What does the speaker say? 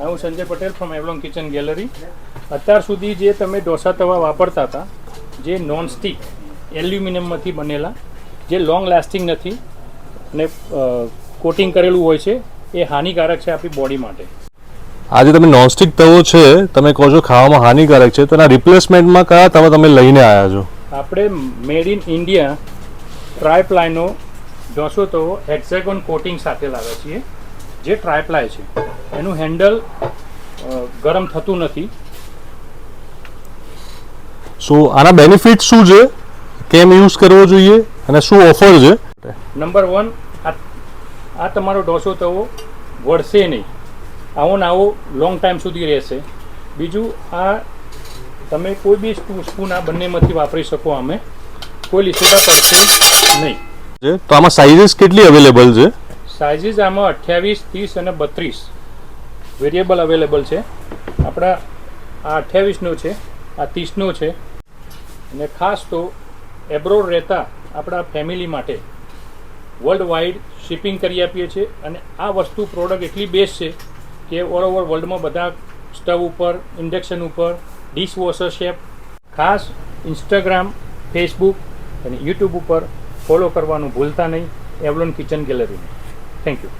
હું Sanjay Patel from Avalon kitchen gallery. અત્યાર સુધી જે તમે ઢોસા તવા વાપરતા હતા, જે નોન સ્ટિક એલ્યુમિનિયમમાંથી બનેલા, જે લોંગ લાસ્ટિંગ નથી અને કોટિંગ કરેલું હોય છે, એ હાનિકારક છે આપણી બોડી માટે. આજે તમે નોનસ્ટિક તવો છે, તમે કહો છો ખાવામાં હાનિકારક છે, તો એના રિપ્લેસમેન્ટમાં કયા તવા તમે લઈને આવ્યા છો? આપણે મેડ ઇન ઇન્ડિયા ટ્રાયપ્લાયનો ઢોસો તવો હેક્ઝેગોન કોટિંગ સાથે લાવે છીએ, જે ટ્રાયપ્લાય છે. એનું હેન્ડલ ગરમ થતું નથી. સો આના બેનિફિટ શું છે, કેમ યુઝ કરવો જોઈએ અને શું ઓફર છે? નંબર 1, આ તમારો ઢોસો તવો વળશે નહીં, આવો ને આવો લોંગ ટાઈમ સુધી રહેશે. બીજું, આ તમે કોઈ બી સ્પૂન આ બંનેમાંથી વાપરી શકો. અમે કોઈ લીસોડા પડશે નહીં. તો આમાં સાઇઝીસ કેટલી અવેલેબલ છે? સાઇઝીસ આમાં 28, 30 અને 32 વેરિયેબલ અવેલેબલ છે. આપણા આ 28નો છે, આ 30નો છે. અને ખાસ તો એબ્રોડ રહેતા આપણા ફેમિલી માટે વર્લ્ડ વાઇડ શિપિંગ કરી આપીએ છીએ. અને આ વસ્તુ પ્રોડક્ટ એટલી બેસ્ટ છે કે ઓલ ઓવર વર્લ્ડમાં બધા સ્ટવ ઉપર, ઇન્ડક્શન ઉપર, ડિશવોશર શેપ. ખાસ ઇન્સ્ટાગ્રામ, ફેસબુક અને યુટ્યુબ ઉપર ફોલો કરવાનું ભૂલતા નહીં એવલોન કિચન ગેલેરીને. Thank you.